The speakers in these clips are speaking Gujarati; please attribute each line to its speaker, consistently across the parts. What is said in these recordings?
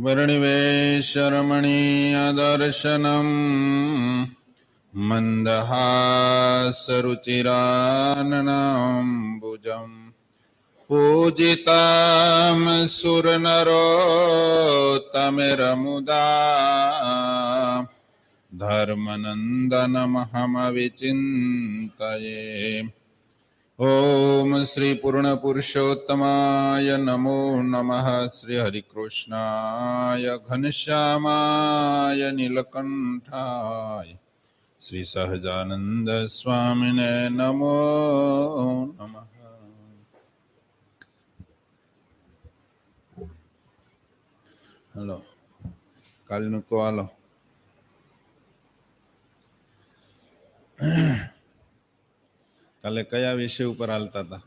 Speaker 1: वर्णिवेशरमणीयदर्शनम् मन्दहासरुचिराननाम्बुजम् पूजितां सुरनरोत्तमैर्मुदा धर्मनन्दनमहमविचिन्तये। ओम श्री पूर्ण पुरुषोत्तमाय नमो नमः। श्री हरिकृष्णाय घनश्यामाय नीलकंठाय श्री सहजानंद स्वामिने नमो नमः। हेलो कालनु को आलो काले कया विषय ऊपर हालता था?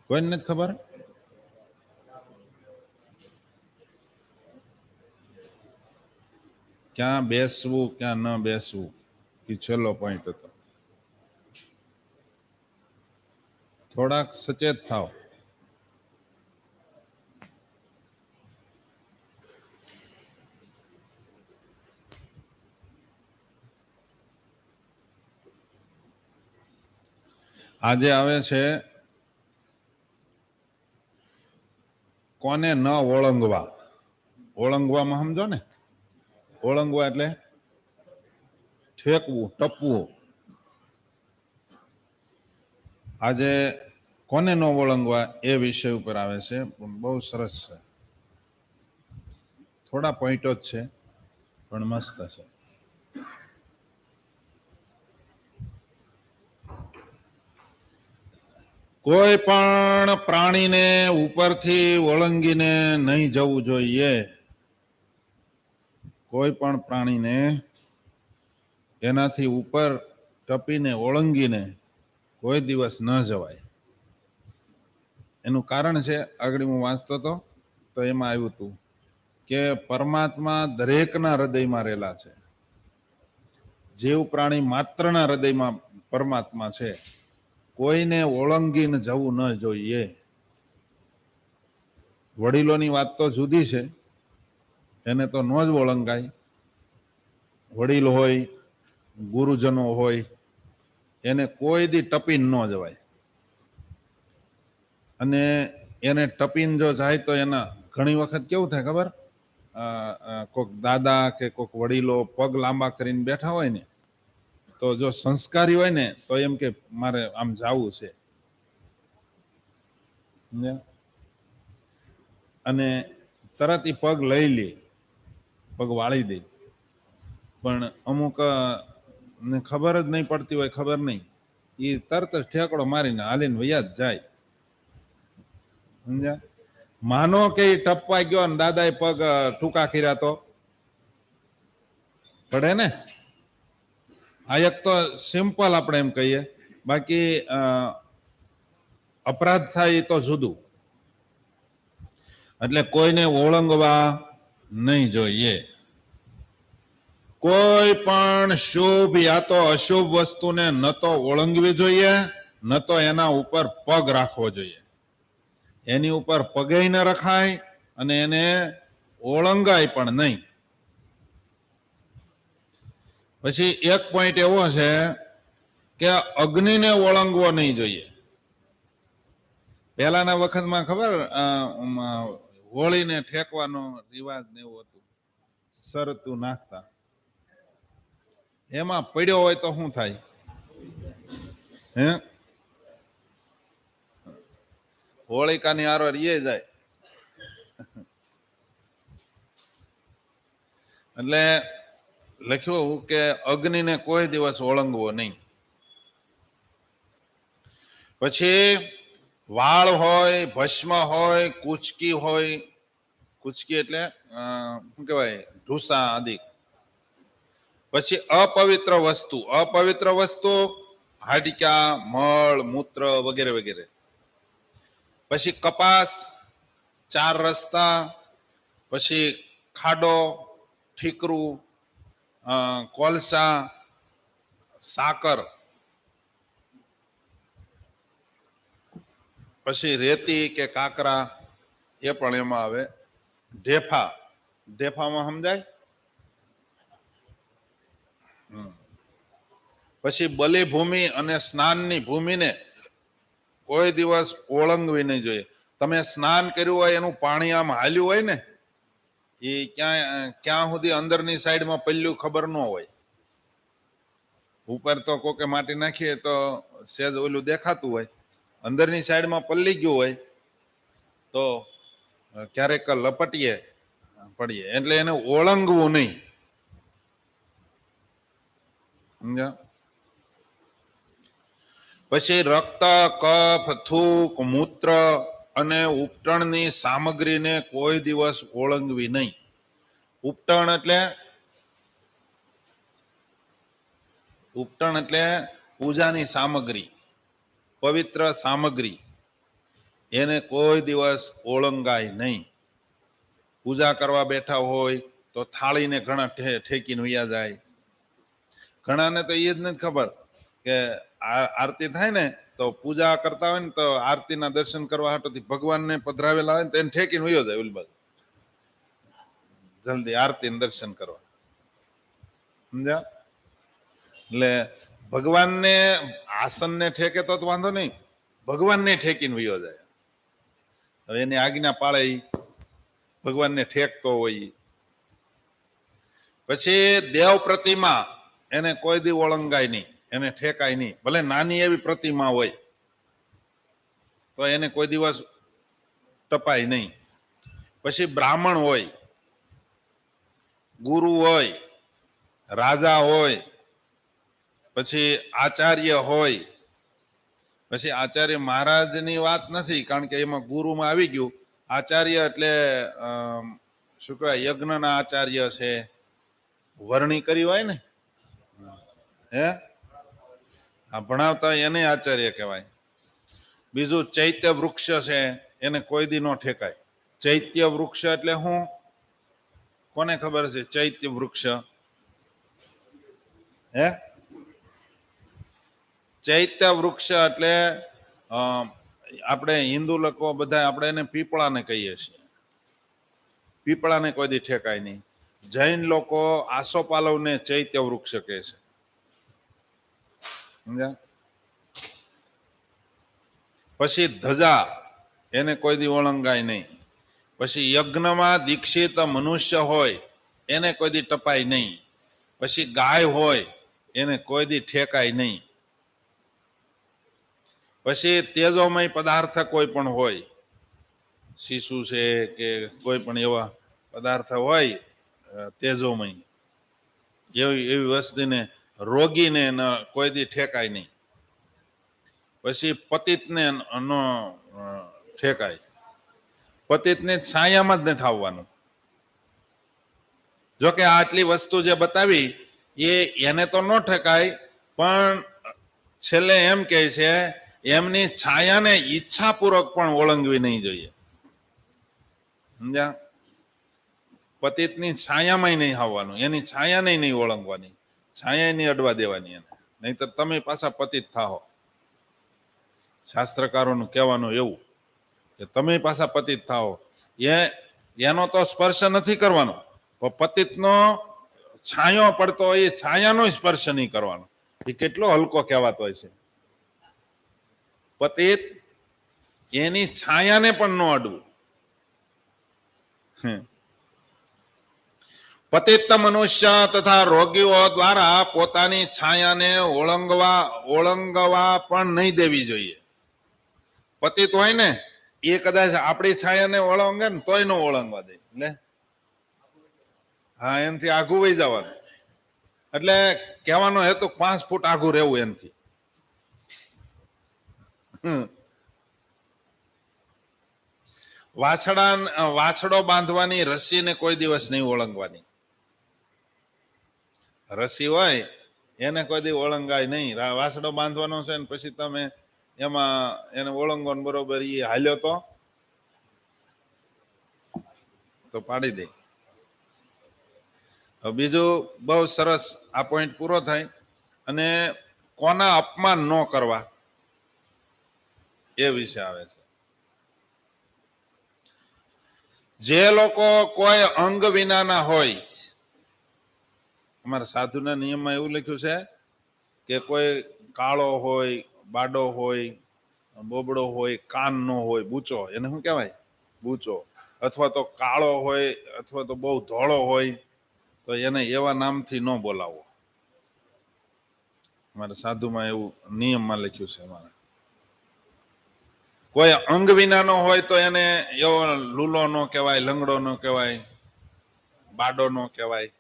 Speaker 1: कोई नहीं खबर? क्या बेसवू क्या न बेसवू ये छेल्लो पॉइंट हतो। थोड़ा सचेत थाओ। आजे आवे छे कोने न ओळंगवा। ओळंगवामां समजो ने, ओळंगवा એટલે ઠેકવું, ટપવું। આજે કોને ન ઓળંગવા એ વિષય ઉપર આવે છે। બહુ સરસ છે, થોડા પોઈન્ટો જ છે પણ મસ્ત છે। કોઈ પણ પ્રાણીને ઉપરથી ઓળંગીને નહીં જવું જોઈએ। કોઈ પણ પ્રાણીને એનાથી ઉપર ટપીને ઓળંગીને કોઈ દિવસ ન જવાય। એનું કારણ છે, આગળ હું વાંચતો હતો તો એમાં આવ્યું હતું કે પરમાત્મા દરેકના હૃદયમાં રહેલા છે। જીવ પ્રાણી માત્રના હૃદયમાં પરમાત્મા છે। કોઈને ઓળંગીને જવું ન જોઈએ। વડીલોની વાત તો જુદી છે, એને તો ન જ ઓળંગાય। વડીલ હોય, ગુરુજનો હોય, એને કોઈ દી ટપીને ન જવાય। અને એને ટપીને જો જાય તો એના ઘણી વખત કેવું થાય ખબર? કોઈક દાદા કે કોઈક વડીલો પગ લાંબા કરીને બેઠા હોય ને, તો જો સંસ્કારી હોય ને તો એમ કે મારે આમ જાવું છે, અને તરત એ પગ લઈ લે, પગ વાળી દે। પણ અમુક ને ખબર જ નહીં પડતી હોય, ખબર નહીં, એ તરત જ ઠેકડો મારીને હાલીને વયા જ જાય। સમજ્યા? માનો કે ટપવા ગયો ને દાદાએ પગ ટૂંકા કર્યા તો પડે ને। આ એક તો સિમ્પલ આપણે એમ કહીએ, બાકી અપરાધ થાય તો જુદું। એટલે કોઈને ઓળંગવા નહીં જોઈએ। કોઈ પણ શુભ યા તો અશુભ વસ્તુને ન તો ઓળંગવી જોઈએ, ન તો એના ઉપર પગ રાખવો જોઈએ। એની ઉપર પગે ન રખાય અને એને ઓળંગાય પણ નહીં। પછી એક પોઈન્ટ એવો છે કે અગ્નિને ઓળંગવો નહીં જોઈએ। પહેલાના વખતમાં ખબર, હોળીને ઠેકવાનો રિવાજ ને એવું હતું, શરતું નાખતા। એમાં પડ્યો હોય તો શું થાય? હે, હોળિકાની હારો રીએ જાય। એટલે લખ્યું કે અગ્નિને કોઈ દિવસ ઓળંગવો નહીં। પછી વાળ હોય, ભસ્મ હોય, કુચકી હોય, કુચકી એટલે શું કહેવાય, ઢૂસા આદિ। પછી અપવિત્ર વસ્તુ, અપવિત્ર વસ્તુ હાડકા, મળ, મૂત્ર વગેરે વગેરે। પછી કપાસ, ચાર રસ્તા, પછી ખાડો, ઠીકરું, કોલસા, સાકર, પછી રેતી કે કાકરા એ પણ એમાં આવે. ઢેફા, ઢેફામાં સમજાય. પછી બલિ ભૂમિ અને સ્નાનની ભૂમિને કોઈ દિવસ ઓળંગવી નહીં જોઈએ. તમે સ્નાન કર્યું હોય, એનું પાણી આમ હાલ્યું હોય ને, એ ક્યાં સુધી અંદરની સાઈડમાં પલ્યું ખબર ન હોય. ઉપર તો કોકે માટી નાખીએ તો સેજ ઓલું દેખાતું હોય, અંદરની સાઈડમાં પલ્લી ગયું હોય તો ક્યારેક લપટીએ પડીએ, એટલે એને ઓળંગવું નહીં. સમજ્યા? પછી રક્ત, કફ, થૂક, મૂત્ર અને ઉપટણની સામગ્રીને કોઈ દિવસ ઓળંગવી નહીં. ઉપટણ એટલે પૂજાની સામગ્રી, પવિત્ર સામગ્રી, એને કોઈ દિવસ ઓળંગાય નહીં. પૂજા કરવા બેઠા હોય તો થાળીને ઘણા ઠેકીને વયા જાય. ઘણાને તો એ જ નથી ખબર કે આરતી થાય ને તો પૂજા કરતા હોય ને તો આરતીના દર્શન કરવા હાટોથી ભગવાનને પધરાવેલા હોય ને તો એને ઠેકીને વયો જાય ઓલી બાજુ, જલ્દી આરતીના દર્શન કરવા. સમજ્યા? એટલે ભગવાનને આસનને ઠેકે તો વાંધો નહીં, ભગવાનને ઠેકીને વયો જાય. હવે એની આજ્ઞા પાળે ભગવાનને ઠેકતો હોય. પછી દેવ પ્રતિમા એને કોઈ દી ઓળંગાય નહીં, એને ઠેકાય નહીં. ભલે નાની એવી પ્રતિમા હોય તો એને કોઈ દિવસ ટપાય નહીં. પછી બ્રાહ્મણ હોય, ગુરુ હોય, રાજા હોય, પછી આચાર્ય હોય. પછી આચાર્ય મહારાજની વાત નથી, કારણ કે એમાં ગુરુમાં આવી ગયું. આચાર્ય એટલે શું કહેવાય, યજ્ઞના આચાર્ય છે, વરણી કરી હોય ને, હે આ ભણાવતા એને આચાર્ય કહેવાય. બીજું ચૈત્ય વૃક્ષ છે, એને કોઈ દી નો ઠેકાય. ચૈત્ય વૃક્ષ એટલે શું, કોને ખબર છે? ચૈત્ય વૃક્ષ હે, ચૈત્ય વૃક્ષ એટલે આપણે હિન્દુ લોકો બધા આપણે એને પીપળાને કહીએ છીએ. પીપળાને કોઈ દી ઠેકાય નહીં. જૈન લોકો આસોપાલવને ચૈત્ય વૃક્ષ કહે છે. સમજ્યા? પછી ધજા, એને કોઈ દી ઓળંગાય નહીં. પછી યજ્ઞમાં દીક્ષિત મનુષ્ય હોય એને કોઈ દી ટપાય નહીં. પછી ગાય હોય એને કોઈ દી ઠેકાય નહીં. પછી તેજોમય પદાર્થ કોઈ પણ હોય, શીશુ છે કે કોઈ પણ એવા પદાર્થ હોય તેજોમય, એવી વસ્તુને રોગીને કોઈ દી ઠેકાય નહીં. પછી પતિતને નો ઠેકાય. પતિતને છાયામાં જ નથી આવવાનું. જોકે આટલી વસ્તુ જે બતાવી એને તો ન ઠેકાય, પણ છેલ્લે એમ કહે છે એમની છાયાને ઈચ્છાપૂર્વક પણ ઓળંગવી નહીં જોઈએ. સમજ્યા? પતિતની છાયામાં નહીં આવવાનું, એની છાયાને નહીં ઓળંગવાની, છાયા નહીં અડવા દેવાની એને, નહીતર તમે પાછા પતિત થાઓ. શાસ્ત્રકારોનું કહેવાનું એવું કે તમે પાછા પતિત થાઓ. એનો તો સ્પર્શ નથી કરવાનો, પણ પતિતનો છાયો પડતો હોય એ છાયાનો સ્પર્શ નહીં કરવાનો. એ કેટલો હલકો કહેવાતો હોય છે. પતિત એની છાયાને પણ ન અડવું. પતિત મનુષ્ય તથા રોગીઓ દ્વારા પોતાની છાયાને ઓળંગવા પણ નહીં દેવી જોઈએ. પતિત હોય ને એ કદાચ આપણી છાયાને ઓળંગે ને તોય ન ઓળંગવા દે. એટલે હા, એનાથી આઘું વહી જવાનું. એટલે કહેવાનો હેતુ 5 ફૂટ આઘું રહેવું એનાથી. વાછડો બાંધવાની રસ્સીને કોઈ દિવસ નહીં ઓળંગવાની. રસ્સી હોય એને કોઈ દી ઓળંગાય નહીં. વાછડો બાંધવાનો છે ને પછી તમે એમાં એને ઓળંગવાનું બરોબર એ હાલ્યો તો પાડી દે. બીજું બહુ સરસ આ પોઈન્ટ પૂરો થાય. અને કોના અપમાન ન કરવા એ વિશે આવે છે. જે લોકો કોઈ અંગ વિનાના હોય, અમારા સાધુના નિયમમાં એવું લખ્યું છે કે કોઈ કાળો હોય, બાડો હોય, બોબડો હોય, કાન નો હોય, બૂચો, એને શું કહેવાય? બૂચો. અથવા તો કાળો હોય અથવા તો બહુ ધોળો હોય તો એને એવા નામથી ન બોલાવો. અમારા સાધુમાં એવું નિયમમાં લખ્યું છે. અમારા કોઈ અંગ વિનાનો હોય તો એને એવો લૂલો નો કહેવાય, લંગડો નો કહેવાય, બાડો નો કહેવાય,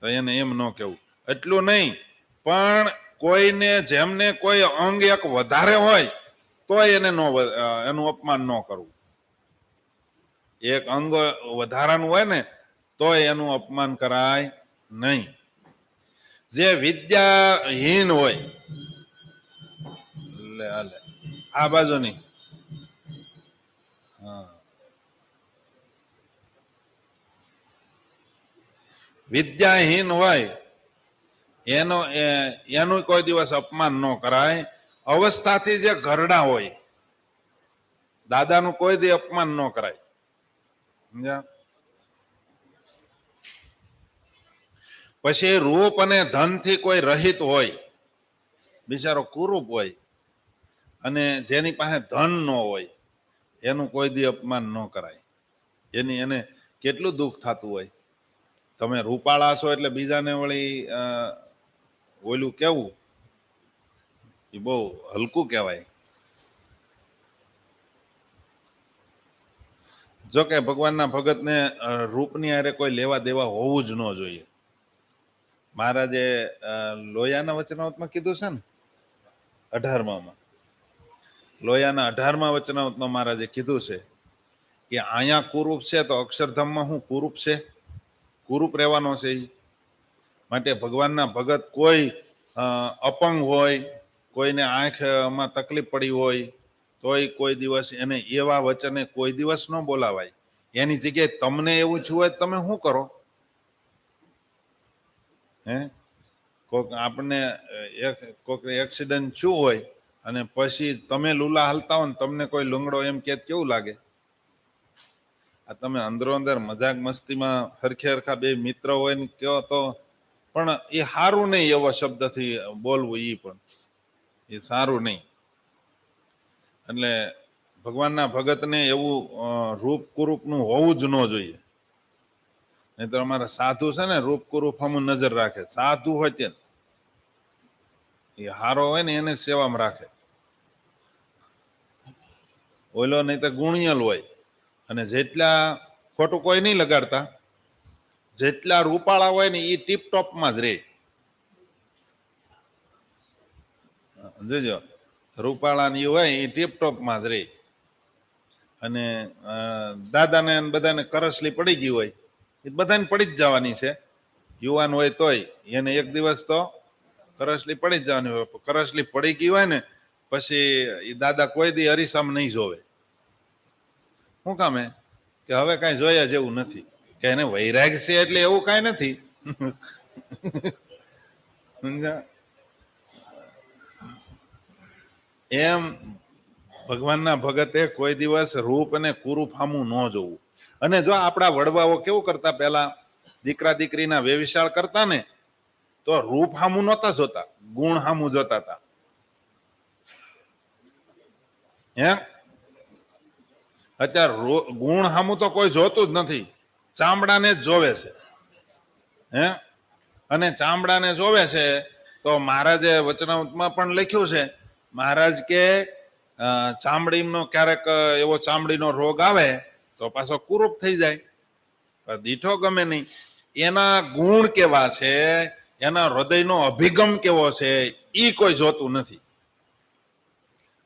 Speaker 1: તો એને એમ ન કહેવું. એટલું નહીં, પણ કોઈને જેમને કોઈ અંગ એક વધારે હોય તો એને એનું અપમાન ન કરવું. એક અંગ વધારાનું હોય ને તો એનું અપમાન કરાય નહીં. જે વિદ્યાહીન હોય, આ બાજુ નહીં, વિદ્યાહીન હોય એનું કોઈ દિવસ અપમાન ન કરાય. અવસ્થાથી જે ઘરડા હોય, દાદાનું કોઈ દી અપમાન ન કરાય. સમજ્યા? પછી રૂપ અને ધનથી કોઈ રહિત હોય, બિચારો કુરૂપ હોય અને જેની પાસે ધન ન હોય એનું કોઈ દી અપમાન ન કરાય. એને કેટલું દુઃખ થતું હોય. તમે રૂપાળા છો એટલે બીજાને વળી ઓલું કેવું, એ બહુ હલકું કહેવાય. જોકે ભગવાનના ભગતને રૂપની હારે કોઈ લેવા દેવા હોવું જ ન જોઈએ. મહારાજે લોયાના વચનાવતમાં કીધું છે ને, 18માં લોયાના 18મા વચનાવતમાં મહારાજે કીધું છે કે અહીંયા કુરૂપ છે તો અક્ષરધામમાં શું કુરૂપ છે? કુરૂપ રહેવાનો છે. માટે ભગવાનના ભગત કોઈ અપંગ હોય, કોઈને આંખમાં તકલીફ પડી હોય તોય કોઈ દિવસ એને એવા વચને કોઈ દિવસ ન બોલાવાય. એની જગ્યાએ તમને એવું થયું હોય તમે શું કરો? હે, કોઈક આપણને કોઈક એક્સિડન્ટ થયું હોય અને પછી તમે લુલા હલતા હો ને તમને કોઈ લુંગડો એમ કે કેવું લાગે? આ તમે અંદરો અંદર મજાક મસ્તીમાં હરખે હરખા બે મિત્ર હોય ને કહો તો પણ એ સારું નહીં. એવા શબ્દથી બોલવું એ પણ એ સારું નહીં. એટલે ભગવાનના ભગતને એવું રૂપ કુરૂપનું હોવું જ ન જોઈએ. નહીં તો અમારા સાધુ છે ને રૂપ કુરૂપ હમ નજર રાખે. સાધુ હોય તે એ હારો હોય ને એને સેવામાં રાખે. ઓલો નહીં તો ગુણિયલ હોય. અને જેટલા ખોટું કોઈ નહીં લગાડતા, જેટલા રૂપાળા હોય ને એ ટીપટોપમાં જ રહે. જોજો, રૂપાળાની હોય એ ટીપટોપમાં જ રહે. અને દાદાને બધાને કરસલી પડી ગઈ હોય એ બધાને પડી જ જવાની છે. યુવાન હોય તોય એને એક દિવસ તો કરસલી પડી જ જવાની હોય. કરસલી પડી ગઈ હોય ને પછી એ દાદા કોઈ દી અરીસામ નહીં જોવે. શું કામે? કે હવે કાંઈ જોયા જેવું નથી. કે એને વૈરાગ છે એટલે એવું કાંઈ નથી. એમ ભગવાનના ભગતે કોઈ દિવસ રૂપ અને કુરૂપ સામું ન જોવું. અને જો આપણા વડવાઓ કેવું કરતા, પહેલા દીકરા દીકરીના વેવિશાળ કરતા ને તો રૂપ સામું નહોતા જોતા, ગુણ સામું જોતા હતા. એમ અત્યારે ગુણ સામું તો કોઈ જોતું જ નથી, ચામડાને જ જોવે છે. હે, અને ચામડાને જોવે છે તો મહારાજે વચનામૃતમાં પણ લખ્યું છે, મહારાજ કે ચામડીનો ક્યારેક એવો ચામડીનો રોગ આવે તો પાછો કુરૂપ થઈ જાય, દીઠો ગમે નહીં. એના ગુણ કેવા છે, એના હૃદયનો અભિગમ કેવો છે એ કોઈ જોતું નથી.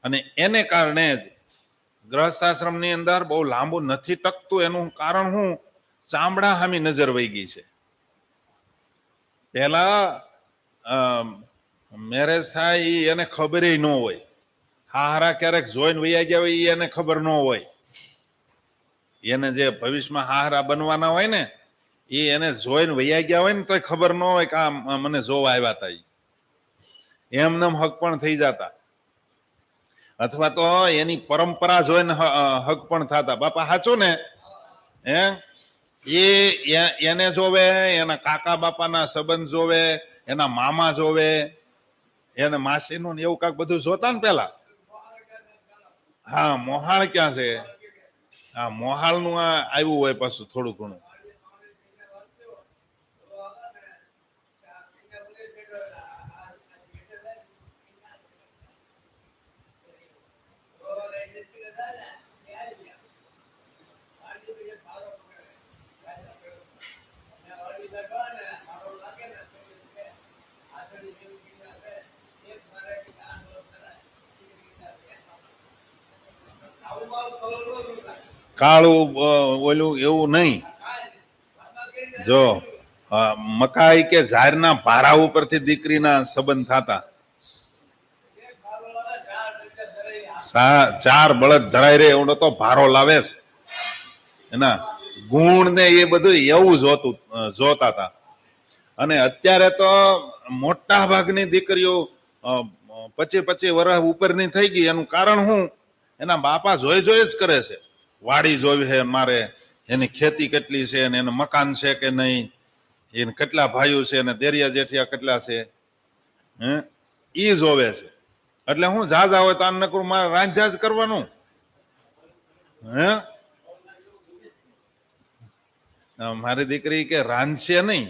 Speaker 1: અને એને કારણે જ ગૃહસ્થાશ્રમની અંદર બહુ લાંબુ નથી ટકતું. એનું કારણ શું? ચામડા સામી નજર વહી ગઈ છે. પેલા મેરેજ થાય એને ખબર ન હોય, હારા ક્યારેક જોઈને વૈયા ગયા હોય એને ખબર ન હોય. એને જે ભવિષ્યમાં હારા બનવાના હોય ને એ એને જોઈને વૈયા ગયા હોય ને તોય ખબર ન હોય કે આ મને જોવા આવ્યા હતા. એમને હક પણ થઈ જતા, અથવા તો એની પરંપરા જોઈને હક પણ થતા. બાપા સાચું ને? હે એને જોવે, એના કાકા બાપાના સંબંધ જોવે, એના મામા જોવે, એને માસીનું ને એવું કાંક બધું જોતા ને પેલા. હા, મોહાળ ક્યાં છે? હા, મોહાળ નું આવ્યું હોય પાછું થોડું ઘણું. કાળું ઓલું એવું નહીં. જો મકાઈ કે ઝાડના ભારા ઉપરથી દીકરીના સંબંધ થતા. 4 બળદ ધરાય રે એવડો તો ભારો લાવે છે. એના ગુણ ને એ બધું એવું જોતા હતા. અને અત્યારે તો મોટા ભાગની દીકરીઓ 25 વર્ષ ઉપરની થઈ ગઈ. એનું કારણ શું? એના બાપા જોઈ જ કરે છે. વાડી જોવી છે મારે, એની ખેતી કેટલી છે, એને મકાન છે કે નહીં, એને કેટલા ભાઈઓ છે, અને દેરિયા જેઠિયા કેટલા છે, એ જોવે છે. એટલે હું જાજા હોય તો આ નકરું મારે રાંઝા જ કરવાનું. મારી દીકરી કે રાંધશે નહીં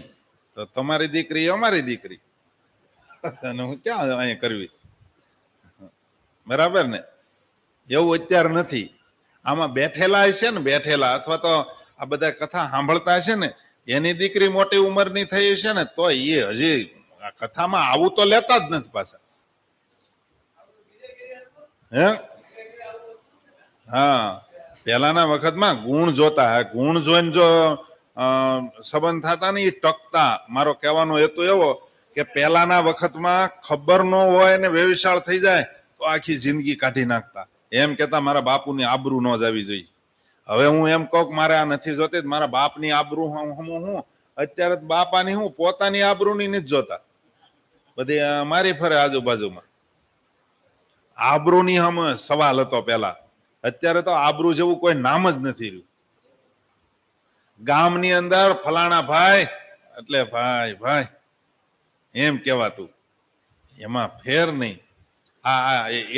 Speaker 1: તો તમારી દીકરી અમારી દીકરી, અને હું ક્યાં અહીંયા કરવી? બરાબર ને? એવું અત્યારે નથી. આમાં બેઠેલા હશે ને, બેઠેલા અથવા તો આ બધા કથા સાંભળતા હશે ને, એની દીકરી મોટી ઉંમરની થઈ હશે ને, તો એ હજી આ કથામાં આવું તો લેતા જ નથી પાછા. હે હા, પેલાના વખતમાં ગુણ જોતા. ગુણ જોઈને જો સંબંધ થતા ને એ ટકતા. મારો કહેવાનો હેતુ એવો કે પેલાના વખતમાં ખબર ન હોય ને વેવિશાળ થઈ જાય તો આખી જિંદગી કાઢી નાખતા. એમ કેતા મારા બાપુની આબરૂ ન જવી જોઈએ. હવે હું એમ કહું કે મારે આ નથી જોતી, મારા બાપની આબરૂ હું અત્યારે બાપાની હું પોતાની આબરૂની નથી જોતા. બધી મારી ફરે આજુબાજુમાં. આબરૂની હમ સવાલ હતો પેલા. અત્યારે તો આબરૂ જેવું કોઈ નામ જ નથી રહ્યું. ગામની અંદર ફલાણા ભાઈ એટલે ભાઈ ભાઈ એમ કહેવાતું. એમાં ફેર નહીં.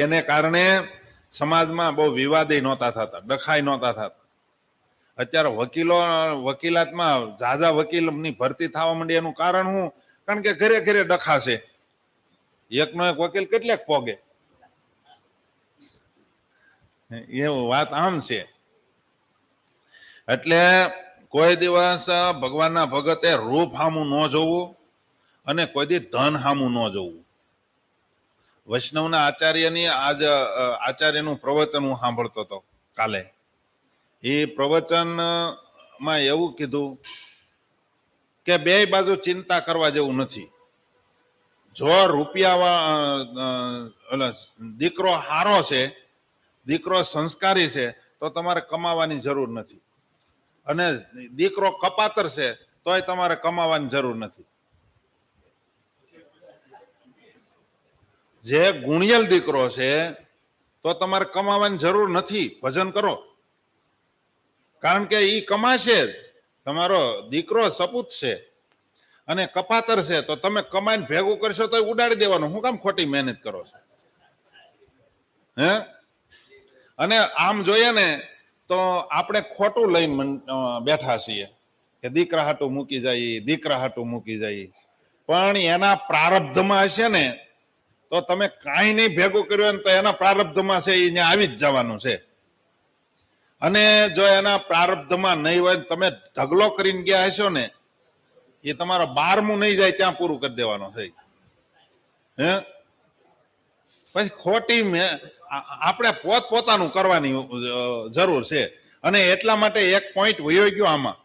Speaker 1: એને કારણે સમાજમાં બહુ વિવાદે નહોતા થતા, ડખાઈ નહોતા થતા. અત્યારે વકીલાતમાં ઝાઝા વકીલની ભરતી થવા માંડી. એનું કારણ શું? કારણ કે ઘરે ઘરે ડખાશે. એકનો એક વકીલ કેટલાક પોગે. એવું વાત આમ છે. એટલે કોઈ દિવસ ભગવાનના ભગતે રૂપ હામું ન જોવું અને કોઈ દી ધન હામું ન જોવું. વૈષ્ણવના આચાર્યની આચાર્યનું પ્રવચન હું સાંભળતો હતો કાલે. એ પ્રવચનમાં એવું કીધું કે બે બાજુ ચિંતા કરવા જેવું નથી. જો રૂપિયા દીકરો હારો છે, દીકરો સંસ્કારી છે, તો તમારે કમાવાની જરૂર નથી. અને દીકરો કપાતર છે તોય તમારે કમાવાની જરૂર નથી. જે ગુણિયલ દીકરો છે તો તમારે કમાવાની જરૂર નથી. ભજન કરો, કારણ કે એ કમાશે જ. તમારો દીકરો સપૂત છે. અને કપાતર છે તો તમે કમાઈને ભેગું કરશો તો ઉડાડી દેવાનું. હું કામ ખોટી મહેનત કરો છો? હે? અને આમ જોઈએ ને તો આપણે ખોટું લઈને બેઠા છીએ કે દીકરા હાટું મૂકી જાય, દીકરા હાટું મૂકી જાય. પણ એના પ્રારબ્ધમાં હશે ને તો તમે કાંઈ નહીં ભેગું કર્યું તો એના પ્રારબ્ધમાં છે એને આવી જ જવાનું છે. અને જો એના પ્રારબ્ધમાં નહીં હોય, તમે ઢગલો કરીને ગયા હશો ને, એ તમારા 12મું નહીં જાય ત્યાં પૂરું કરી દેવાનો છે. હે? પછી ખોટી આપણે પોતાનું કરવાની જરૂર છે. અને એટલા માટે એક પોઈન્ટ વયો ગયો આમાં.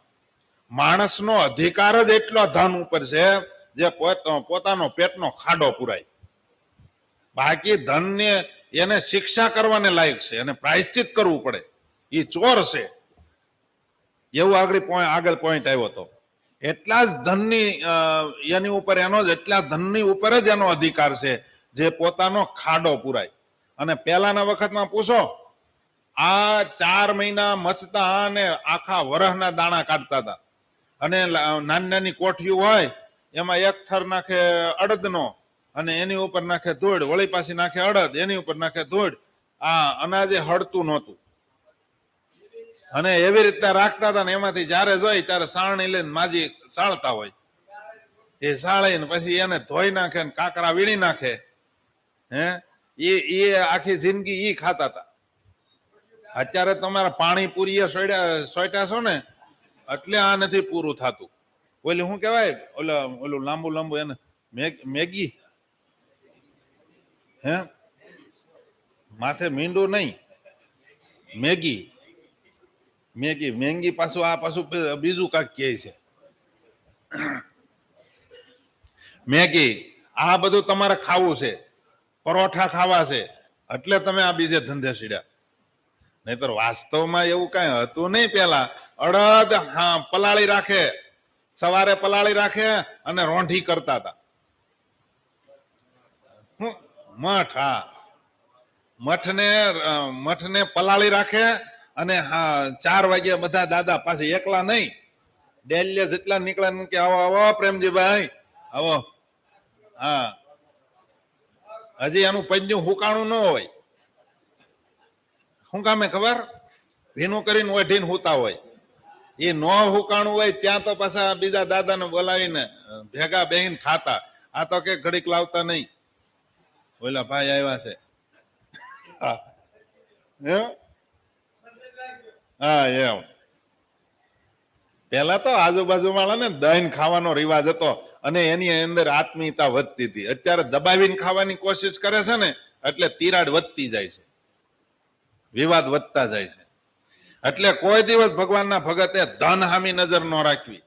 Speaker 1: માણસનો અધિકાર જ એટલો ધન ઉપર છે જે પોતાનો પેટનો ખાડો પુરાય. બાકી ધનને એને શિક્ષા કરવાને લાયક છે, એને પ્રાયશ્ચિત કરવું પડે. એ ચોર છે એવું આગળ પોઈન્ટ આવ્યો હતો. એટલા જ ધનની એની ઉપર એનો જ એટલા ધનની ઉપર જ એનો અધિકાર છે જે પોતાનો ખાડો પુરાય. અને પહેલાના વખતમાં પૂછો, આ 4 મહિના મથતા અને આખા વરહના દાણા કાઢતા હતા. અને નાની નાની કોઠીઓ હોય એમાં એક થર નાખે અડદનો અને એની ઉપર નાખે ધૂળ, વળી પાછી નાખે અડદ, એની ઉપર નાખે ધૂળ. આ અનાજે હળતું નહોતું અને એવી રીતના રાખતા હતા ને એમાંથી જયારે જોઈ ત્યારે સાણણી લઈને માજી સાળતા હોય. એ સાળીને પછી એને ધોઈ નાખે ને કાકરા વીણી નાખે. હે એ આખી જિંદગી ઈ ખાતા હતા. અત્યારે તમારા પાણીપુરી સોટ્યા છો ને એટલે આ નથી પૂરું થતું. ઓલી શું કેવાય ઓલું લાંબુ લાંબુ એને મેગી, હે માથે મીંડું નહીં, મેગી મેગી મેંગી પાછું આ પાછું બીજું કાંઈક કહે છે. મેગી આ બધું તમારે ખાવું છે, પરોઠા ખાવા છે એટલે તમે આ બીજે ધંધે સીડ્યા. નહીતર વાસ્તવમાં એવું કઈ હતું નહીં. પેલા અડદ પલાળી રાખે, સવારે પલાળી રાખે અને રોંઢી કરતા હતા. મઠ, હા મઠને પલાળી રાખે અને 4 વાગે બધા દાદા પાસે એકલા નહીં, ડેલીએ જેટલા નીકળે કે આવો આવો પ્રેમજીભાઈ આવો. હા હજી એનું પંજું હુકાણું ન હોય. શું કામે ખબર? ભીનું કરીને ઓઢીને હુતા હોય. એ ન હુકાણું હોય ત્યાં તો પાછા બીજા દાદાને બોલાવીને ભેગા બેહીને ખાતા. આ તો કે ઘડીક લાવતા નહીં, ઓલા ભાઈ આવ્યા છે. હા એમ. પેલા તો આજુબાજુ વાળાને દહીં ખાવાનો રિવાજ હતો અને એની અંદર આત્મીયતા વધતી હતી. અત્યારે દબાવીને ખાવાની કોશિશ કરે છે ને એટલે તિરાડ વધતી જાય છે, વિવાદ વધતા જાય છે. એટલે કોઈ દિવસ ભગવાનના ભગતે ધન હામી નજર ન રાખવી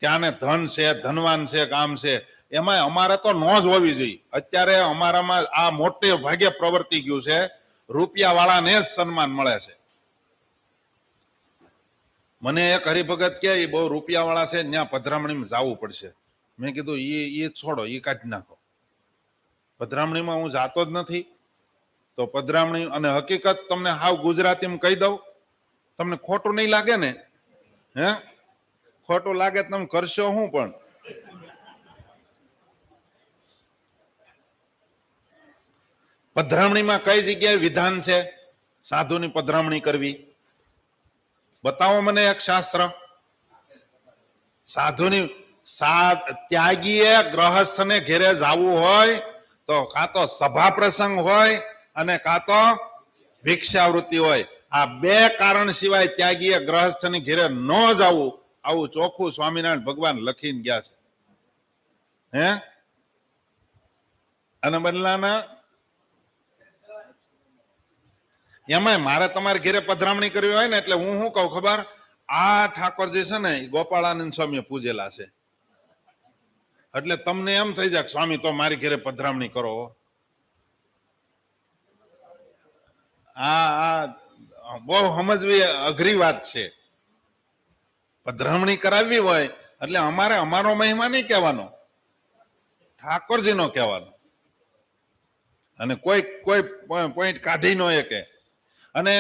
Speaker 1: કે આને ધન છે, ધનવાન છે, કામ છે. એમાં અમારે તો ન જ હોવી જોઈએ. અત્યારે અમારામાં આ મોટે ભાગે પ્રવર્તી ગયું છે, રૂપિયા વાળાને જ સન્માન મળે છે. મને એક હરિભગત કે બહુ રૂપિયા વાળા છે ત્યાં પધરામણીમાં જવું પડશે. મેં કીધું એ છોડો, એ કાઢી નાખો. પધરામણીમાં હું જાતો જ નથી. તો પધરામણી અને હકીકત તમને હાવ ગુજરાતીમાં કહી દઉં, તમને ખોટું નહીં લાગે ને? હે ખોટું લાગે તમે કરશો શું? પણ પધરામણીમાં કઈ જગ્યાએ વિધાન છે સાધુની પધરામણી કરવી? બતાવો મને એક શાસ્ત્ર. સાધુની ત્યાગીએ ગ્રહસ્થને ઘેરે જવું હોય તો કાં તો સભા પ્રસંગ હોય અને કાં તો ભિક્ષાવૃત્તિ હોય. આ 2 કારણ સિવાય ત્યાગીએ ગ્રહસ્થની ઘેરે ન જવું. આવું ચોખ્ખું સ્વામિનારાયણ ભગવાન લખીને ગયા છે. હે અને બદલાના એમાં મારે તમારે ઘેરે પધરામણી કરવી હોય ને એટલે હું શું કહું ખબર? આ ઠાકોરજી છે ને ગોપાળાનંદ સ્વામીએ પૂજેલા છે એટલે તમને એમ થઈ જાય સ્વામી તો મારી ઘેરે પધરામણી કરો. આ બહુ સમજવી અઘરી વાત છે. પધરામણી કરાવવી હોય એટલે અમારે અમારો મહિમા નહીં કહેવાનો, ઠાકોરજીનો કહેવાનો. અને કોઈ પોઈન્ટ કાઢી ન શકે. અને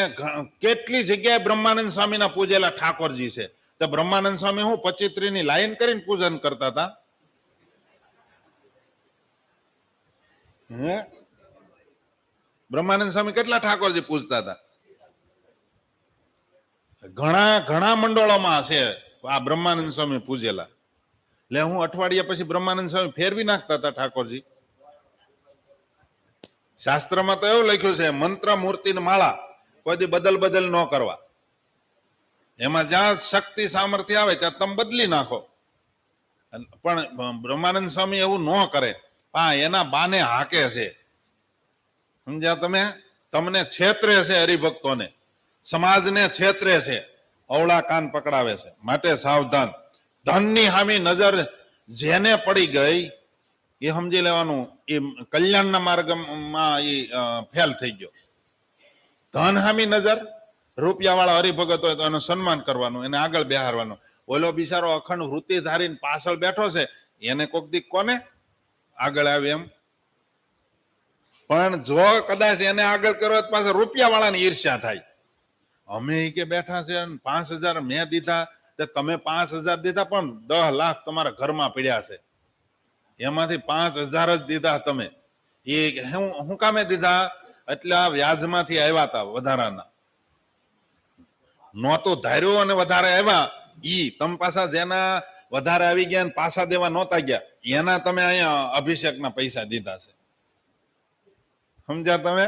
Speaker 1: કેટલી જગ્યાએ બ્રહ્માનંદ સ્વામીના પૂજેલા ઠાકોરજી છે. તો બ્રહ્માનંદ સ્વામી હું 25 ની લાઈન કરીને પૂજન કરતા હતા. હે બ્રહ્માનંદ સ્વામી કેટલા ઠાકોરજી પૂજતા હતા? ઘણા મંડળોમાં છે આ બ્રહ્માનંદ સ્વામી પૂજેલા. એટલે હું અઠવાડિયા પછી બ્રહ્માનંદ સ્વામી ફેરવી નાખતા હતા ઠાકોરજી. શાસ્ત્રમાં તો એવું લખ્યું છે મંત્ર મૂર્તિ માળા કોઈ બદલ ન કરવા. એમાં જ્યાં શક્તિ સામર્થ્ય આવે ત્યાં તમે બદલી નાખો. પણ બ્રહ્માનંદ સ્વામી એવું ન કરે. હા એના બાને હાકે છે. સમજ્યા તમે? તમને છેતરે છે, હરિભક્તોને સમાજને છેતરે છે, અવળા કાન પકડાવે છે. માટે સાવધાન. ધનની હામી નજર જેને પડી ગઈ એ સમજી લેવાનું એ કલ્યાણના માર્ગમાં એ ફેલ થઈ ગયો. ધન હામી નજર, રૂપિયા વાળા હરિભગત હોય તો એનું સન્માન કરવાનું, એને આગળ બેહારવાનું. ઓલો બિચારો અખંડ વૃત્તિ ધારીને પાછળ બેઠો છે એને કોક દીક કોને આગળ આવે એમ. પણ જો કદાચ એને આગળ કર્યો તો પાછળ રૂપિયા વાળાની ઈર્ષ્યા થાય. અમે ઈ કે બેઠા છે અને 5,000 મેં દીધા, તે તમે 5,000 દીધા પણ 10 લાખ તમારા ઘરમાં પડ્યા છે, એમાંથી 5,000 જ દીધા તમે. એ હું કામે દીધા? એટલે આ વ્યાજમાંથી આવ્યા હતા વધારાના, નહોતું ધાર્યું અને વધારે આવ્યા. ઈ તમે પાછા જેના વધારે આવી ગયા ને પાછા દેવા નહોતા ગયા, એના તમે અહીંયા અભિષેકના પૈસા દીધા છે. સમજ્યા તમે?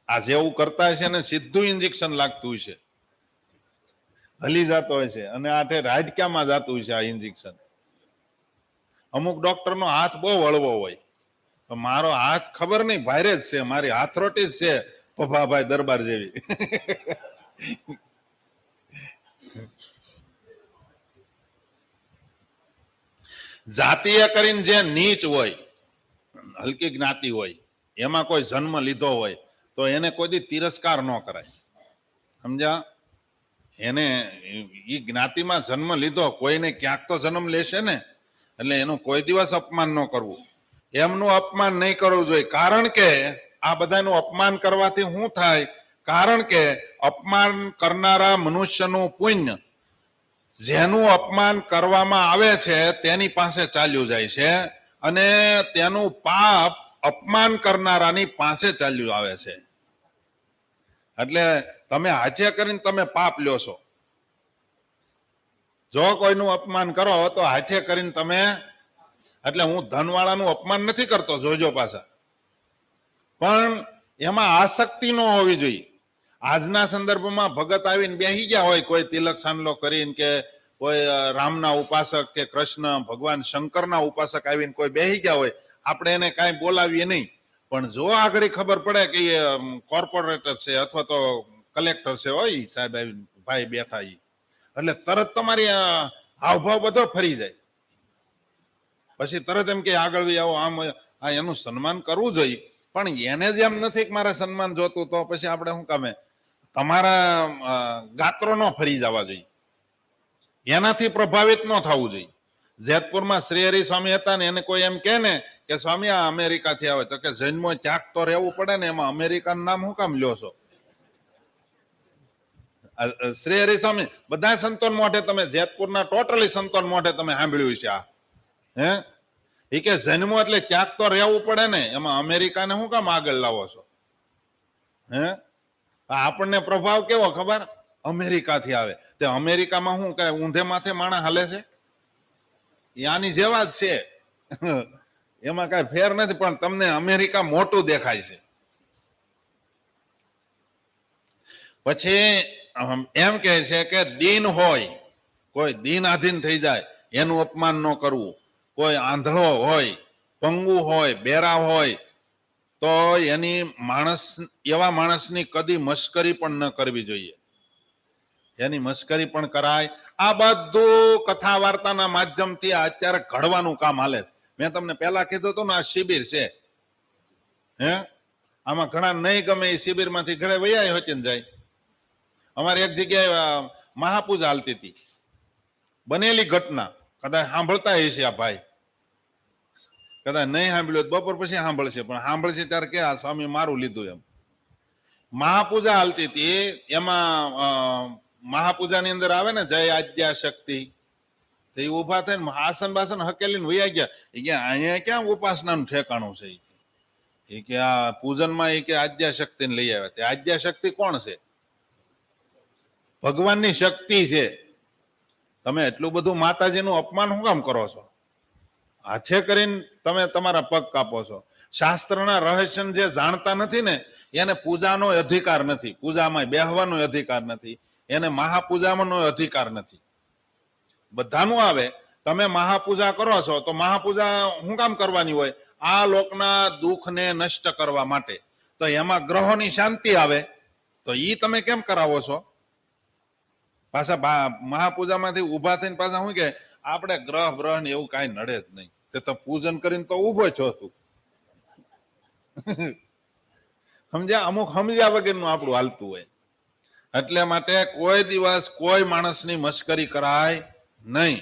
Speaker 1: આ જેવું કરતા હશે ને સીધું ઇન્જેક્શન લાગતું હશે, હલી જતો હોય છે અને આ રાજક્યામાં જતું હશે આ ઇન્જેક્શન. અમુક ડોક્ટરનો હાથ બહુ હળવો હોય, મારો હાથ ખબર નહીં ભારે જ છે, મારી હાથરોટી જ છે પભાભાઈ દરબાર જેવી. જાતીય કરીને જે નીચ હોય, હલકી જ્ઞાતિ હોય, એમાં કોઈ જન્મ લીધો હોય તો એને કોઈ દી તિરસ્કાર ન કરાય. સમજ્યા? એને એ જ્ઞાતિમાં જન્મ લીધો, કોઈને ક્યાંક તો જન્મ લેશે ને, એટલે એનું કોઈ દિવસ અપમાન ન કરવું. એમનું અપમાન નહીં કરવું જોઈએ, કારણ કે આ બધાનું અપમાન કરવાથી શું થાય? કારણ કે અપમાન કરનારા મનુષ્યનું પુણ્ય જેનું અપમાન કરવામાં આવે છે તેની પાસે ચાલ્યું જાય છે, અને તેનું પાપ અપમાન કરનારાની પાસે ચાલ્યું આવે છે. એટલે તમે હાચે કરીને તમે પાપ લ્યો છો. જો કોઈનું અપમાન કરો તો હાચે કરીને તમે, એટલે હું ધનવાળાનું અપમાન નથી કરતો, જોજો પાછા, પણ એમાં આસક્તિ ન હોવી જોઈએ. આજના સંદર્ભમાં ભગત આવીને બેસી ગયા હોય, કોઈ તિલક સાંડલો કરીને, કે કોઈ રામના ઉપાસક કે કૃષ્ણ ભગવાન શંકરના ઉપાસક આવીને કોઈ બેસી ગયા હોય, આપણે એને કાંઈ બોલાવીએ નહીં. પણ જો આગળ ખબર પડે કે એ કોર્પોરેટર છે અથવા તો કલેક્ટર છે, હોય સાહેબ આવીને ભાઈ બેઠા, એટલે તરત તમારી હાવભાવ બધો ફરી જાય. પછી તરત એમ કે આગળ આવો, આમ આ એનું સન્માન કરવું જોઈએ. પણ એને જ એમ નથી કે મારે સન્માન જોતું, તો પછી આપણે શું કામે તમારા ગાત્રો ન ફરી જવા જોઈએ, એનાથી પ્રભાવિત ન થવું જોઈએ. જેતપુરમાં શ્રી હરિ સ્વામી હતા ને, એને કોઈ એમ કે ને કે સ્વામી આ અમેરિકાથી આવે, તો કે જન્મો ત્યાગ તો રહેવું પડે ને, એમાં અમેરિકાનું નામ શું કામ લ્યો છો? શ્રી હરિ સ્વામી બધા સંતોન મોઢે, તમે જેતપુરના ટોટલી સંતોન મોઢે તમે સાંભળ્યું છે આ, હે એ કે જન્મો એટલે ક્યાંક તો રહેવું પડે ને, એમાં અમેરિકાને શું કામ આગળ લાવો છો? હે આપણને પ્રભાવ કેવો ખબર? અમેરિકાથી આવે. તે અમેરિકામાં શું કઈ ઊંધે માથે માણસ હાલે છે? આની જેવા જ છે, એમાં કઈ ફેર નથી, પણ તમને અમેરિકા મોટું દેખાય છે. પછી એમ કહે છે કે દીન હોય, કોઈ દીન આધીન થઈ જાય એનું અપમાન ન કરવું. કોઈ આંધળો હોય, પંગુ હોય, બેરા હોય, તો એની એવા માણસની કદી મશ્કરી પણ ન કરવી જોઈએ. એની મશ્કરી પણ કરાય. આ બધું કથા વાર્તાના માધ્યમથી અત્યારે ઘડવાનું કામ હાલે છે. મેં તમને પહેલા કીધું હતું ને, આ શિબિર છે, હે આમાં ઘણા નહીં ગમે એ શિબિરમાંથી ઘરે વૈયા હોતી જાય. અમારે એક જગ્યાએ મહાપૂજા હાલતી હતી, બનેલી ઘટના, કદાચ સાંભળતા હશે આ ભાઈ, કદાચ નહીં સાંભળ્યું બપોર પછી સાંભળશે, પણ સાંભળશે ત્યારે કે આ સ્વામી મારું લીધું એમ. મહાપૂજા હાલતી હતી, એમાં મહાપૂજાની અંદર આવે ને જય આદ્યા શક્તિ, તો એ ઉભા થઈને આસન બાસન હકેલીને વૈયા ગયા. એ કે અહીંયા ક્યાં ઉપાસનાનું ઠેકાણું છે? એ કે આ પૂજનમાં એ કે આદ્યા શક્તિને લઈ આવ્યા. તે આદ્યા શક્તિ કોણ છે? ભગવાનની શક્તિ છે. તમે એટલું બધું માતાજીનું અપમાન શું કામ કરો છો? હાથે કરીને તમે તમારા પગ કાપો છો. શાસ્ત્રના રહસ્ય જે જાણતા નથી ને, એને પૂજાનો અધિકાર નથી, પૂજામાં બેહવાનો અધિકાર નથી, એને મહાપૂજાનો અધિકાર નથી. બધાનું આવે. તમે મહાપૂજા કરો છો તો મહાપૂજા શું કામ કરવાની હોય? આ લોકના દુઃખને નષ્ટ કરવા માટે. તો એમાં ગ્રહોની શાંતિ આવે, તો ઈ તમે કેમ કરાવો છો? પાછા મહાપૂજામાંથી ઉભા થઈને પાછા શું કે આપણે ગ્રહ બ્રહ ને એવું કાંઈ નડે જ નહીં, તે તો પૂજન કરીને તો ઉભો છો તું. સમજ્યા? અમુક સમજ્યા વગરનું આપણું હાલતું હોય. એટલે માટે કોઈ દિવસ કોઈ માણસની મશ્કરી કરાય નહીં.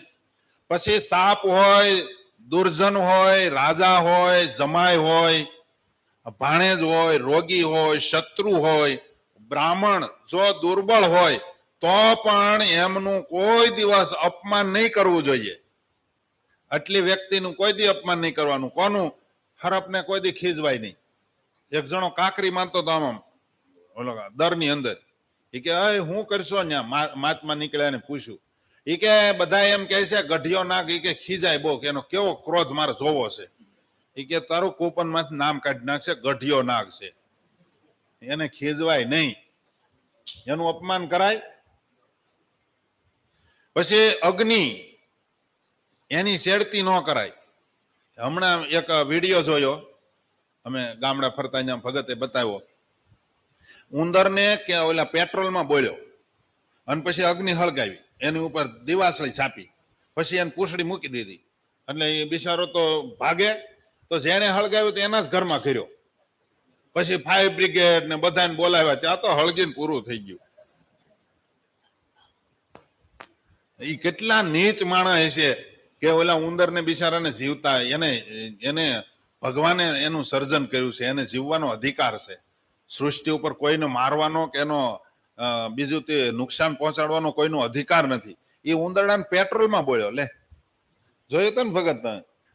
Speaker 1: પછી સાપ હોય, દુર્જન હોય, રાજા હોય, જમાઈ હોય, ભાણેજ હોય, રોગી હોય, શત્રુ હોય, બ્રાહ્મણ જો દુર્બળ હોય તો પણ એમનું કોઈ દિવસ અપમાન નહીં કરવું જોઈએ. આટલી વ્યક્તિનું કોઈ દી અપમાન નહીં કરવાનું. કોનું? હરપને કોઈ દી ખીજવાય નહીં. એક જણો કાંકરી મારતો તો આમ ઓલો દરની અંદર. એ કે હું કરશો ત્યાં મહાત્મા નીકળ્યા ને પૂછ્યું. એ કે બધા એમ કહે છે ગઢિયો નાગ. એ કે ખીજાય બહુ કે એનો કેવો ક્રોધ મારે જોવો છે. એ કે તારું કૂપન માંથી નામ કાઢી નાખશે, ગઢિયો નાગ છે, એને ખીજવાય નહીં, એનું અપમાન કરાય. પછી અગ્નિ, એની શેરતી ન કરાય. હમણાં એક વિડીયો જોયો અમે ગામડા ફરતા, અહીંયા ભગતે બતાવ્યો. ઉંદરને કે ઓલા પેટ્રોલમાં બોલ્યો અને પછી અગ્નિ હળગાવી, એની ઉપર દિવાસળી છાપી, પછી એને પૂંછડી મૂકી દીધી. એટલે એ બિચારો તો ભાગે, તો જેને હળગાવ્યું તો એના જ ઘરમાં કર્યો. પછી ફાયર બ્રિગેડ ને બધાને બોલાવ્યા, ત્યાં તો હળગીને પૂરું થઈ ગયું. એ કેટલા નીચ માણસ હશે કે ઓલા ઉંદર ને બિચારાને જીવતા, એને ભગવાને એનું સર્જન કર્યું છે, એને જીવવાનો અધિકાર છે. સૃષ્ટિ ઉપર કોઈને મારવાનો કે એનો બીજું તે નુકસાન પહોંચાડવાનો કોઈનો અધિકાર નથી. એ ઉંદરડાને પેટ્રોલમાં બોલ્યો, લે જોયું તો ને ભગત.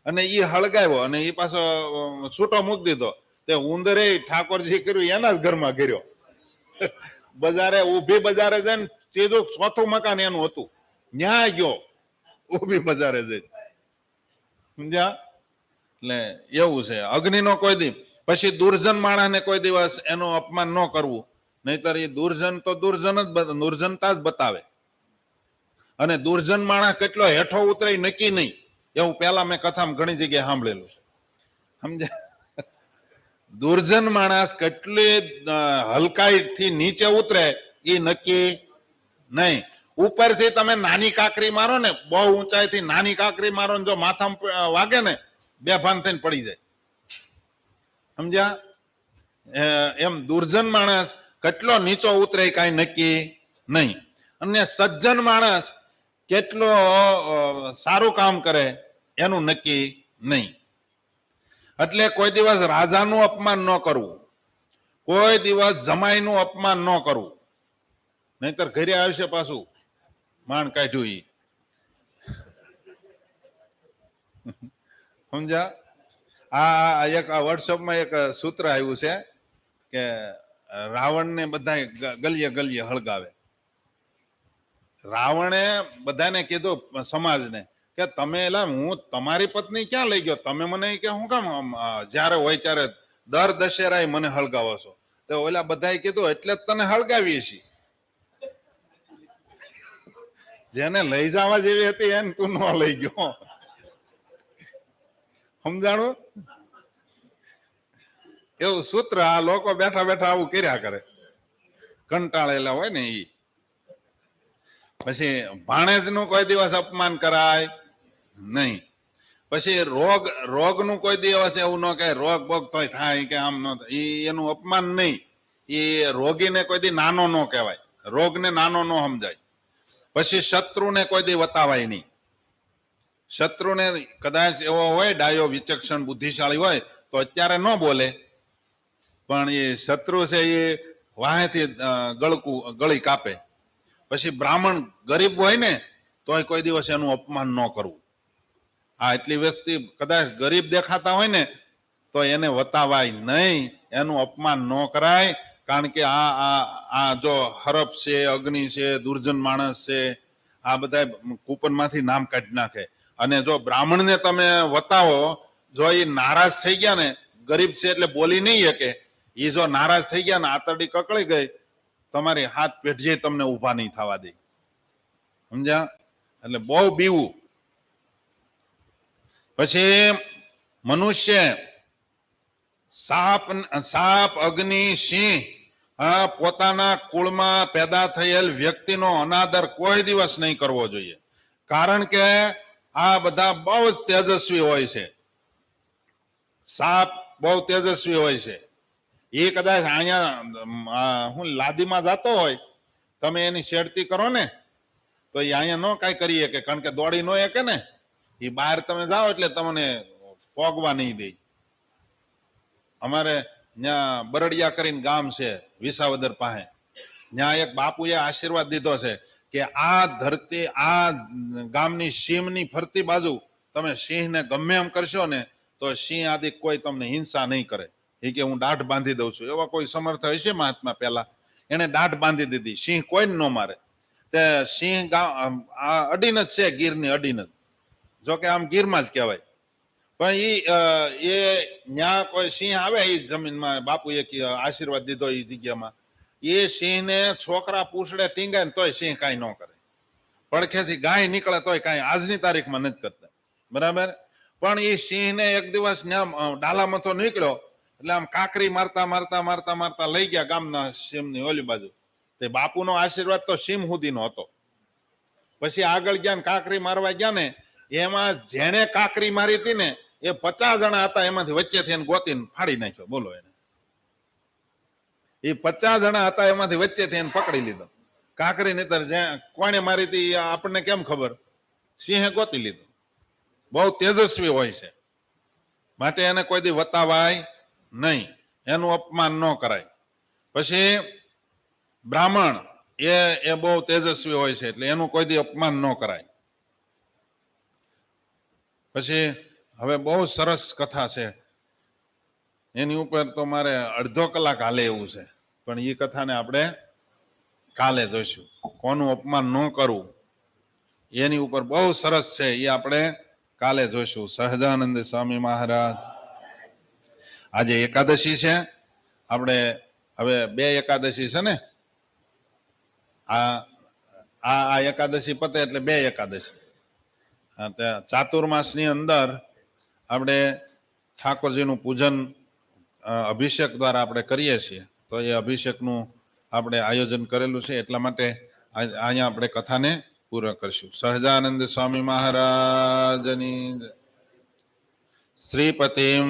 Speaker 1: અને એ હળગાવ્યો અને એ પાછો છૂટો મૂકી દીધો. તે ઉંદરે ઠાકોરજી કર્યું એના જ ઘરમાં કર્યો. બજારે ઊભી બજારે જઈને ત્રીજું ચોથું મકાન એનું હતું, ન્યા ગયો ઊભી બજારે જઈને. સમજ્યા? એટલે એવું છે અગ્નિ નો કોઈ દી. પછી દુર્જન માણસને કોઈ દિવસ એનું અપમાન ન કરવું, નહીતર એ દુર્જન તો દુર્જન જ દુર્જનતા જ બતાવે. અને દુર્જન માણસ કેટલો હેઠો ઉતરે નક્કી નહીં, એવું પેલા મેં કથામાં ઘણી જગ્યાએ સાંભળેલું. સમજ્યા? દુર્જન માણસ કેટલી હલકાઈથી નીચે ઉતરે એ નક્કી નહીં. ઉપરથી તમે નાની કાંકરી મારો ને, બહુ ઊંચાઈથી નાની કાંકરી મારો ને જો માથામાં વાગે ને, બેભાન થઈને પડી જાય. સમજ્યા? એમ દુર્જન માણસ કેટલો નીચો ઉતરે કાંઈ નક્કી નહીં. અને સજ્જન માણસ કેટલો સારું કામ કરે એનું નક્કી નહીં. એટલે કોઈ દિવસ રાજાનું અપમાન ન કરવું, કોઈ દિવસ જમાઈનું અપમાન ન કરવું, નહીતર ઘરે આવશે પાછું માંડ કાઢ્યું. ઈ સમજ્યા? આ એક વોટ્સઅપમાં એક સૂત્ર આવ્યું છે કે રાવણને બધા ગલીએ ગલીએ હળગાવે. રાવણે બધાને કીધું સમાજને કે તમે એલા હું તમારી પત્ની ક્યાં લઈ ગયો, તમે મને કે હું કામ જયારે હોય ત્યારે દર દશેરાએ મને હળગાવો છો. તો ઓલા બધાએ કીધું એટલે જ તને હળગાવીએ છીએ. જેને લઈ જવા જેવી હતી એને તું ન લઈ ગયો. સમજાણું? એવું સૂત્ર આ લોકો બેઠા બેઠા આવું કર્યા કરે, કંટાળેલા હોય ને ઈ. પછી ભાણેજ નું કોઈ દિવસ અપમાન કરાય નહીં. પછી રોગ નું કોઈ દિવસ એવું ન કહે રોગ બોગ તોય થાય કે આમ ન થાય, એનું અપમાન નહીં. એ રોગીને કોઈ દી નાનો ન કહેવાય, રોગને નાનો ન સમજાય. પછી શત્રુને કોઈ દી વતાવાય નહીં. શત્રુને કદાચ એવો હોય ડાયો વિચક્ષણ બુદ્ધિશાળી હોય તો અત્યારે ન બોલે, પણ એ શત્રુ છે એ વાહેથી ગળી કાપે. પછી બ્રાહ્મણ ગરીબ હોય ને તોય કોઈ દિવસ એનું અપમાન ન કરવું. આ એટલી વસ્તી કદાચ ગરીબ દેખાતા હોય ને તો એને વતાવાય નહીં, એનું અપમાન ન કરાય. કારણ કે આ જો હરપ છે, અગ્નિ છે, દુર્જન માણસ છે, આ બધા કૂપનમાંથી નામ કાઢી નાખે. અને જો બ્રાહ્મણને તમે વતાવો, જો એ નારાજ થઈ ગયા ને, ગરીબ છે એટલે બોલી નહીં શકે, એ જો નારાજ થઈ ગયા ને આતરડી કકળી ગઈ, તમારી હાથ પેઢીએ તમને ઊભા નહીં થવા દે. સમજ્યા? એટલે બહુ બીવું. પછી મનુષ્ય સાપ અગ્નિ સિંહ પોતાના કુળમાં પેદા થયેલ વ્યક્તિનો અનાદર કોઈ દિવસ નહીં કરવો જોઈએ. કારણ કે આ બધા બહુ જ તેજસ્વી હોય છે. સાપ બહુ તેજસ્વી હોય છે. એ કદાચ અહીંયા હું લાદીમાં જતો હોય, તમે એની શેરતી કરો ને તો એ અહીંયા ન કાંઈ કરી શકે, કારણ કે દોડી ન શકે ને. એ બહાર તમે જાઓ એટલે તમને પોગવા નહીં દે. અમારે ત્યાં બરડિયા કરીને ગામ છે વિસાવદર પાસે, ત્યાં એક બાપુએ આશીર્વાદ દીધો છે કે આ ધરતી, આ ગામની સીમની ફરતી બાજુ તમે સિંહને ગમે એમ કરશો ને તો સિંહ આદિ કોઈ તમને હિંસા નહીં કરે. એ કે હું દાઢ બાંધી દઉં છું. એવા કોઈ સમર્થ હશે મહાત્મા પહેલા, એને દાઢ બાંધી દીધી, સિંહ કોઈને ન મારે. તે સિંહ આ અડીન જ છે, ગીરની અડીન જ, જોકે આમ ગીરમાં જ કહેવાય. પણ એ ન્યા કોઈ સિંહ આવે એ જમીનમાં, બાપુએ આશીર્વાદ દીધો એ જગ્યામાં, એ સિંહને છોકરા પૂછડે ટીંગાય ને તોય સિંહ કાંઈ ન કરે. પડખેથી ગાય નીકળે તોય કાંઈ આજની તારીખમાં નથી કરતા, બરાબર. પણ એ સિંહને એક દિવસ ત્યાં ડાલામથો નીકળ્યો એટલે આમ કાંકરી મારતા મારતા મારતા મારતા લઈ ગયા ગામના સીમની ઓલી બાજુ. તે બાપુનો આશીર્વાદ તો સીમ સુધીનો હતો. પછી આગળ ગયા ને કાંકરી મારવા ગયા ને, એમાં જેને કાંકરી મારી હતી ને એ 50 જણા હતા, એમાંથી વચ્ચેથી એને ગોતીને ફાડી નાખ્યો. બોલો, એને એ 50 જણા હતા એમાંથી વચ્ચેથી એને પકડી લીધો. કાંકરી નહીતર કોણે મારી હતી આપણને કેમ ખબર? સિંહે ગોતી લીધો. બહુ તેજસ્વી હોય છે, માટે એને કોઈ દી વતાવાય નહીં, એનું અપમાન ન કરાય. પછી બ્રાહ્મણ એ બહુ તેજસ્વી હોય છે, એટલે એનું કોઈ દી અપમાન ન કરાય. પછી હવે બહુ સરસ કથા છે, એની ઉપર તો મારે અડધો કલાક હાલે એવું છે, પણ એ કથાને આપણે કાલે જોઈશું. કોનું અપમાન ન કરવું એની ઉપર બહુ સરસ છે, એ આપણે કાલે જોઈશું. સહજાનંદ સ્વામી મહારાજ. આજે એકાદશી છે, આપણે હવે 2 એકાદશી છે ને, આ એકાદશી પતે એટલે 2 એકાદશી. ચાતુર્માસની અંદર આપણે ઠાકોરજીનું પૂજન અભિષેક દ્વારા આપણે કરીએ છીએ. તો એ અભિષેકનું આપણે આયોજન કરેલું છે, એટલા માટે અહીંયા આપણે કથાને પૂર્ણ કરીશું. સહજાનંદ સ્વામી મહારાજની શ્રીપતિમ